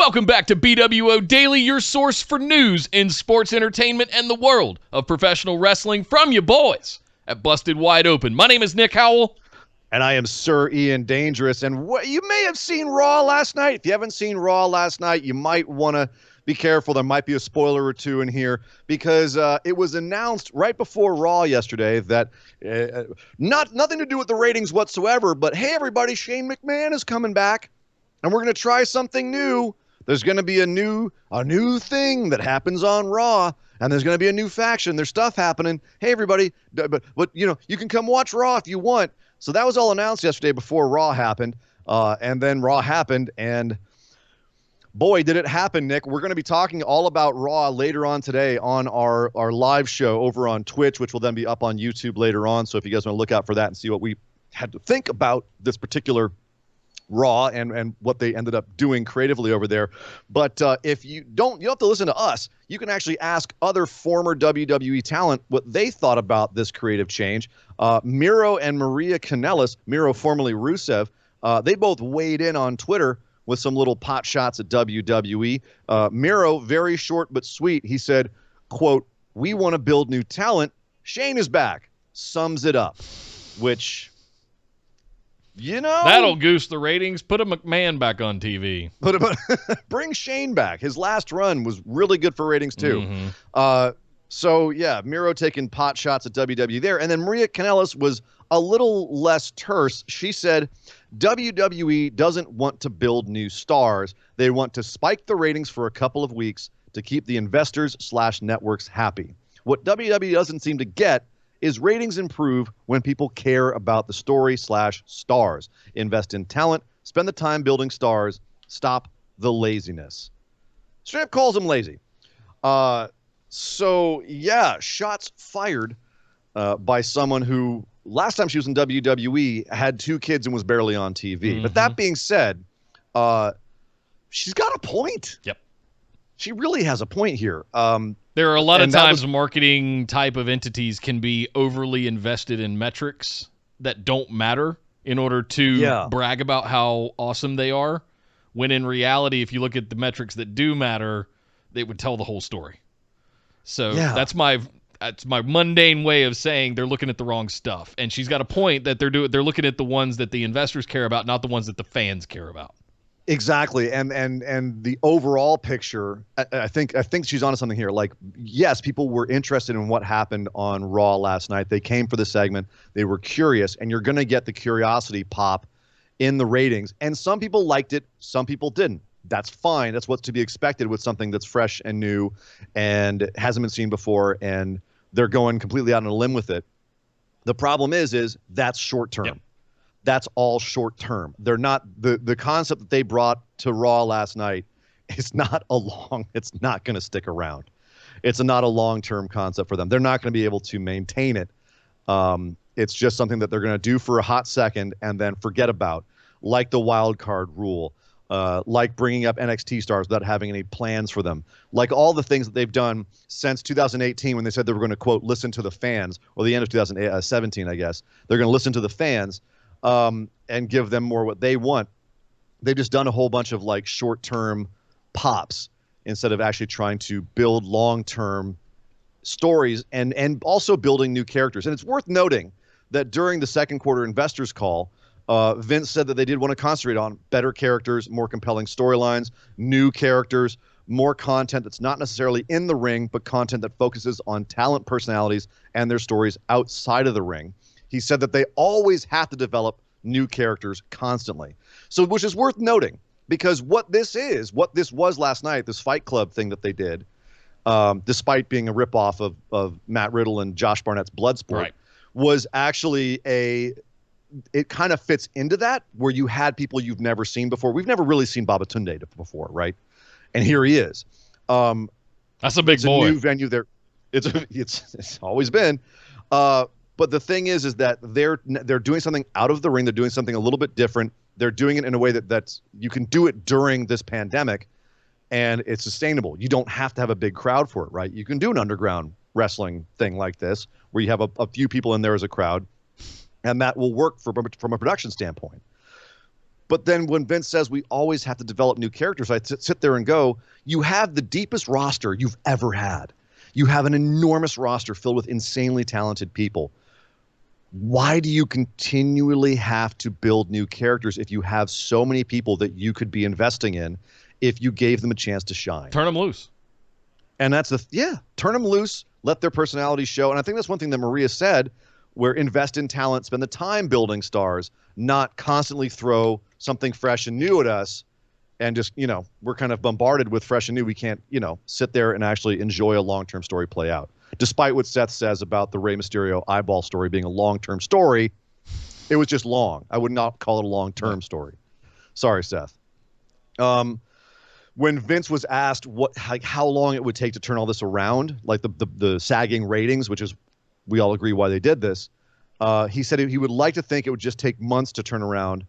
Welcome back to BWO Daily, your source for news in sports entertainment and the world of professional wrestling from you boys at Busted Wide Open. My name is Nick Howell. And I am Sir Ian Dangerous. And you may have seen Raw last night. If you haven't seen Raw last night, you might want to be careful. There might be a spoiler or two in here because it was announced right before Raw yesterday that nothing to do with the ratings whatsoever, but hey, everybody, Shane McMahon is coming back and we're going to try something new. There's going to be a new thing that happens on Raw, and there's going to be a new faction. There's stuff happening. Hey, everybody, but you can come watch Raw if you want. So that was all announced yesterday before Raw happened, and then Raw happened, and boy, did it happen, Nick. We're going to be talking all about Raw later on today on our live show over on Twitch, which will then be up on YouTube later on. So if you guys want to look out for that and see what we had to think about this particular Raw and what they ended up doing creatively over there. But if you don't have to listen to us. You can actually ask other former WWE talent what they thought about this creative change. Miro and Maria Kanellis, Miro formerly Rusev, they both weighed in on Twitter with some little pot shots at WWE. Miro, very short but sweet, he said, quote, "We want to build new talent. Shane is back." Sums it up, which... That'll goose the ratings. Put a McMahon back on TV. Bring Shane back. His last run was really good for ratings, too. Mm-hmm. So, yeah, Miro taking pot shots at WWE there. And then Maria Kanellis was a little less terse. She said, WWE doesn't want to build new stars. They want to spike the ratings for a couple of weeks to keep the investors/networks happy. What WWE doesn't seem to get is ratings improve when people care about the story/stars. Invest in talent, spend the time building stars, stop the laziness. Straight up calls him lazy. So, yeah, shots fired by someone who, last time she was in WWE, had 2 kids and was barely on TV. Mm-hmm. But that being said, she's got a point. Yep. She really has a point here. There are a lot of times marketing type of entities can be overly invested in metrics that don't matter in order to brag about how awesome they are, when in reality, if you look at the metrics that do matter, they would tell the whole story. So that's my mundane way of saying they're looking at the wrong stuff. And she's got a point that they're looking at the ones that the investors care about, not the ones that the fans care about. Exactly, and the overall picture, I think she's onto something here. Like, yes, people were interested in what happened on Raw last night. They came for the segment. They were curious, and you're going to get the curiosity pop in the ratings. And some people liked it, some people didn't. That's fine. That's what's to be expected with something that's fresh and new and hasn't been seen before, and they're going completely out on a limb with it. The problem is that's short term. Yep. That's all short term. They're not the concept that they brought to Raw last night. It's not going to stick around. It's not a long-term concept for them. They're not going to be able to maintain it. It's just something that they're going to do for a hot second and then forget about, like the wild card rule, like bringing up NXT stars without having any plans for them, like all the things that they've done since 2018 when they said they were going to, quote, listen to the fans, or the end of 2017, I guess. They're going to listen to the fans. And give them more what they want. They've just done a whole bunch of like short-term pops instead of actually trying to build long-term stories and also building new characters. And it's worth noting that during the second quarter investors call, Vince said that they did want to concentrate on better characters, more compelling storylines, new characters, more content that's not necessarily in the ring, but content that focuses on talent, personalities, and their stories outside of the ring. He said that they always have to develop new characters constantly. So, which is worth noting, because what this was last night, this Fight Club thing that they did, despite being a ripoff of Matt Riddle and Josh Barnett's Bloodsport, was actually it kind of fits into that, where you had people you've never seen before. We've never really seen Babatunde before, right? And here he is. That's a big boy. It's a new venue there. It's always been. But the thing is that they're doing something out of the ring. They're doing something a little bit different. They're doing it in a way that's you can do it during this pandemic, and it's sustainable. You don't have to have a big crowd for it, right? You can do an underground wrestling thing like this, where you have a few people in there as a crowd, and that will work from a production standpoint. But then when Vince says we always have to develop new characters, I sit there and go, you have the deepest roster you've ever had. You have an enormous roster filled with insanely talented people. Why do you continually have to build new characters if you have so many people that you could be investing in if you gave them a chance to shine? Turn them loose. And that's turn them loose, let their personalities show. And I think that's one thing that Maria said, where invest in talent, spend the time building stars, not constantly throw something fresh and new at us. And just, we're kind of bombarded with fresh and new. We can't, sit there and actually enjoy a long-term story play out. Despite what Seth says about the Rey Mysterio eyeball story being a long-term story, it was just long. I would not call it a long-term story. Sorry, Seth. When Vince was asked how long it would take to turn all this around, like the sagging ratings, which is, we all agree why they did this, he said he would like to think it would just take months to turn around,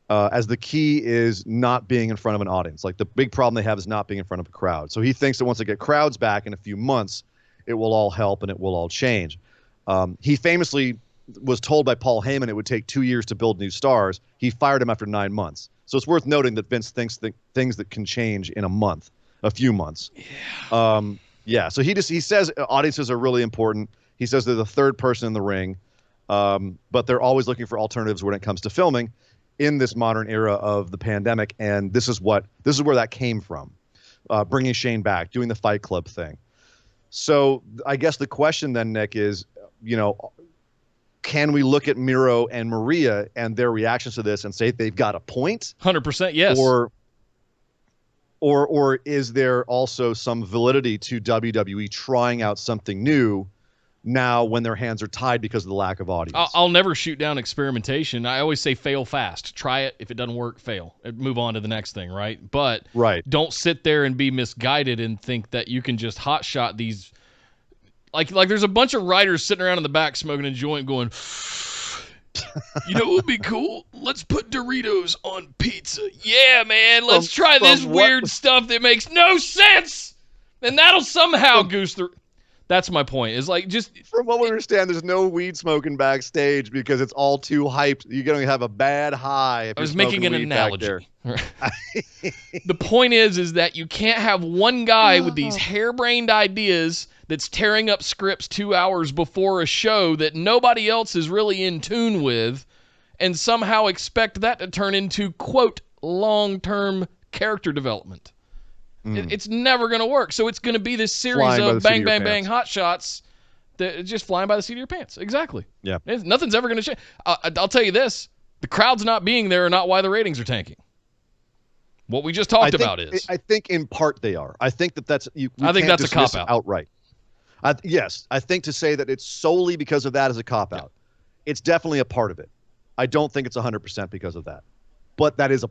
as the key is not being in front of an audience. Like the big problem they have is not being in front of a crowd. So he thinks that once they get crowds back in a few months, it will all help and it will all change. He famously was told by Paul Heyman it would take 2 years to build new stars. He fired him after 9 months. So it's worth noting that Vince thinks that things that can change in a few months. Yeah. So he says audiences are really important. He says they're the third person in the ring, but they're always looking for alternatives when it comes to filming in this modern era of the pandemic. And this is where that came from, bringing Shane back, doing the Fight Club thing. So I guess the question then, Nick, is, can we look at Miro and Maria and their reactions to this and say they've got a point? 100% yes. Or is there also some validity to WWE trying out something new now when their hands are tied because of the lack of audience? I'll never shoot down experimentation. I always say fail fast. Try it. If it doesn't work, fail. Move on to the next thing, right? But don't sit there and be misguided and think that you can just hotshot these. Like there's a bunch of writers sitting around in the back smoking a joint going, what would be cool? Let's put Doritos on pizza. Yeah, man. Let's try this weird stuff that makes no sense. And that'll somehow goose the... That's my point. Is like just from what we understand, there's no weed smoking backstage because it's all too hyped. You're going to have a bad high. I was making an analogy. The point is that you can't have one guy with these harebrained ideas that's tearing up scripts 2 hours before a show that nobody else is really in tune with, and somehow expect that to turn into, quote, long-term character development. It's never going to work. So it's going to be this series of bang, bang, bang hot shots that just flying by the seat of your pants. Exactly. Yeah. Nothing's ever going to change. I'll tell you this. The crowds not being there are not why the ratings are tanking. What we just talked about is. I think in part they are. I think that's a cop-out. Outright. Yes. I think to say that it's solely because of that is a cop-out. It's definitely a part of it. I don't think it's 100% because of that. But that is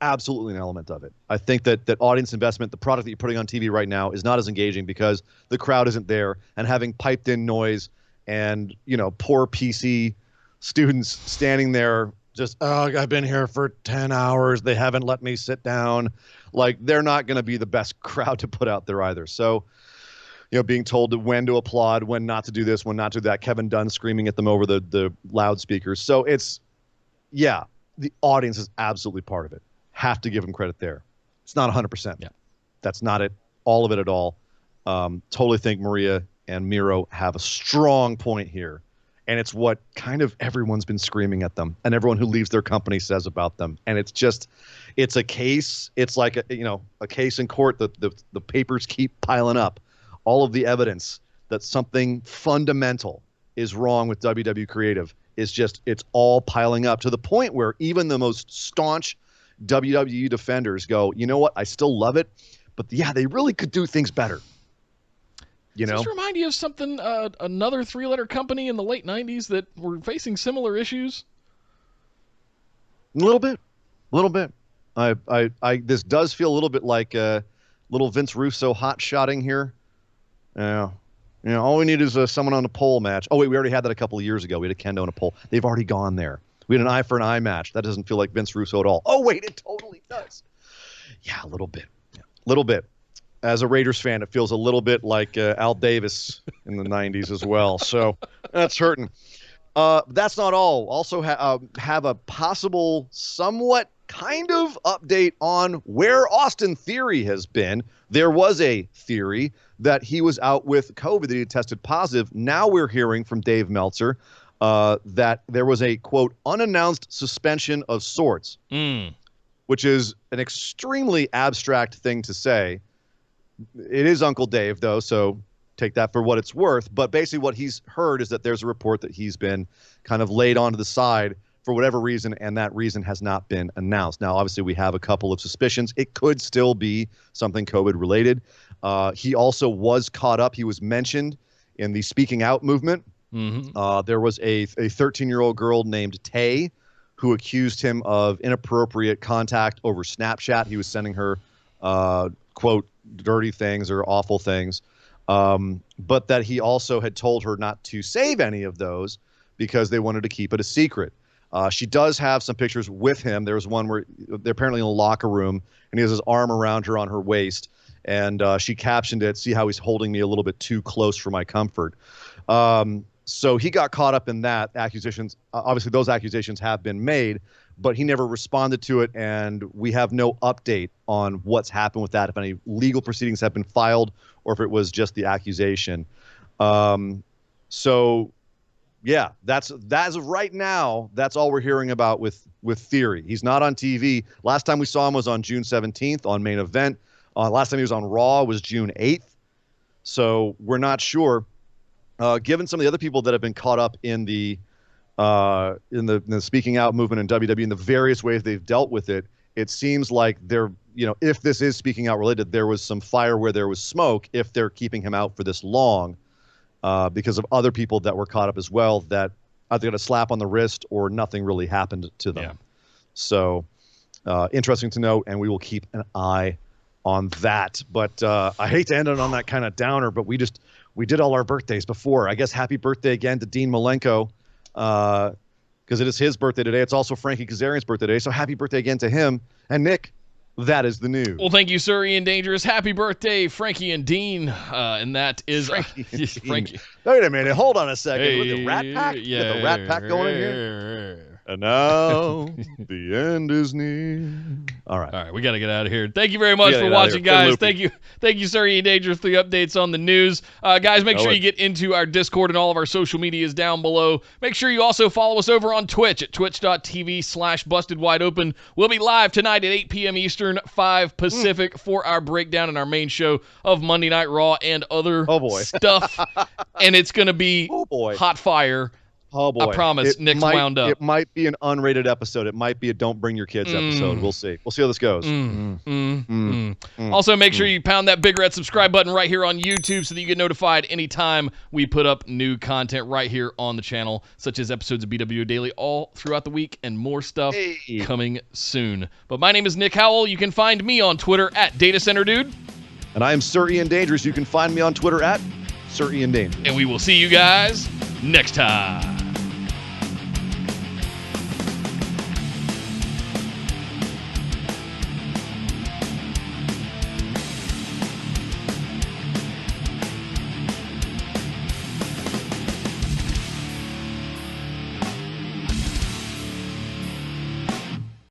absolutely an element of it. I think that audience investment, the product that you're putting on TV right now, is not as engaging because the crowd isn't there, and having piped in noise and poor PC students standing there just, I've been here for 10 hours. They haven't let me sit down. Like, they're not going to be the best crowd to put out there either. So, being told when to applaud, when not to do this, when not to do that. Kevin Dunn screaming at them over the loudspeakers. So it's, the audience is absolutely part of it. Have to give them credit there. It's not 100%. Yeah. That's not it. All of it at all. Totally think Maria and Miro have a strong point here. And it's what kind of everyone's been screaming at them, and everyone who leaves their company says about them. And it's a case. It's like a case in court that the papers keep piling up. All of the evidence that something fundamental is wrong with WWE Creative. It's all piling up to the point where even the most staunch WWE defenders go, you know what? I still love it, but they really could do things better. Does this remind you of something, another three-letter company in the late 90s that were facing similar issues? A little bit. This does feel a little bit like little Vince Russo hot-shotting here. Yeah. All we need is someone on a pole match. Oh, wait, we already had that a couple of years ago. We had a kendo and a pole. They've already gone there. We had an eye for an eye match. That doesn't feel like Vince Russo at all. Oh, wait, it totally does. Yeah, a little bit. As a Raiders fan, it feels a little bit like Al Davis in the 90s as well. So that's hurting. That's not all. Also have a possible, somewhat kind of update on where Austin Theory has been. There was a theory that he was out with COVID, that he had tested positive. Now we're hearing from Dave Meltzer that there was a, quote, unannounced suspension of sorts, which is an extremely abstract thing to say. It is Uncle Dave, though, so take that for what it's worth. But basically what he's heard is that there's a report that he's been kind of laid onto the side for whatever reason, and that reason has not been announced. Now, obviously, we have a couple of suspicions. It could still be something COVID-related. He also was caught up. He was mentioned in the Speaking Out movement. There was a 13-year-old girl named Tay who accused him of inappropriate contact over Snapchat. He was sending her, quote, dirty things or awful things, but that he also had told her not to save any of those because they wanted to keep it a secret. She does have some pictures with him. There's one where they're apparently in a locker room, and he has his arm around her on her waist, and she captioned it, "See how he's holding me a little bit too close for my comfort." So he got caught up in that. Accusations, obviously those accusations have been made, but he never responded to it, and we have no update on what's happened with that, if any legal proceedings have been filed or if it was just the accusation. So yeah, that's as of right now, that's all we're hearing about with Theory. He's not on TV. Last time we saw him was on June 17th on Main Event. Last time he was on Raw was June 8th. So we're not sure. Given some of the other people that have been caught up in the Speaking Out movement in WWE and the various ways they've dealt with it, it seems like they're, if this is Speaking Out related, there was some fire where there was smoke if they're keeping him out for this long, because of other people that were caught up as well that either got a slap on the wrist or nothing really happened to them. Yeah. So interesting to know, and we will keep an eye on that. But I hate to end it on that kind of downer, but we did all our birthdays before. I guess happy birthday again to Dean Malenko, because it is his birthday today. It's also Frankie Kazarian's birthday today, so happy birthday again to him. And Nick, that is the news. Well, thank you, sir, Ian Dangerous. Happy birthday, Frankie and Dean. And that is Frankie. Wait a minute. Hold on a second. Hey, with the Rat Pack? Yeah. With the Rat Pack going in here? And now the end is near. All right, we got to get out of here. Thank you very much for watching, guys. Thank you, sir, Ian Dangerous, for the updates on the news. Guys, make sure you get into our Discord, and all of our social media is down below. Make sure you also follow us over on Twitch at twitch.tv/bustedwideopen. We'll be live tonight at 8 p.m. Eastern, 5 Pacific for our breakdown and our main show of Monday Night Raw and other stuff. And it's going to be hot fire. Oh, boy. I promise. Nick's wound up. It might be an unrated episode. It might be a don't bring your kids episode. We'll see. We'll see how this goes. Also, make sure you pound that big red subscribe button right here on YouTube so that you get notified anytime we put up new content right here on the channel, such as episodes of BWO Daily all throughout the week and more stuff coming soon. But my name is Nick Howell. You can find me on Twitter at DataCenterDude. And I am Sir Ian Dangerous. You can find me on Twitter at Sir Ian Dangerous. And we will see you guys next time.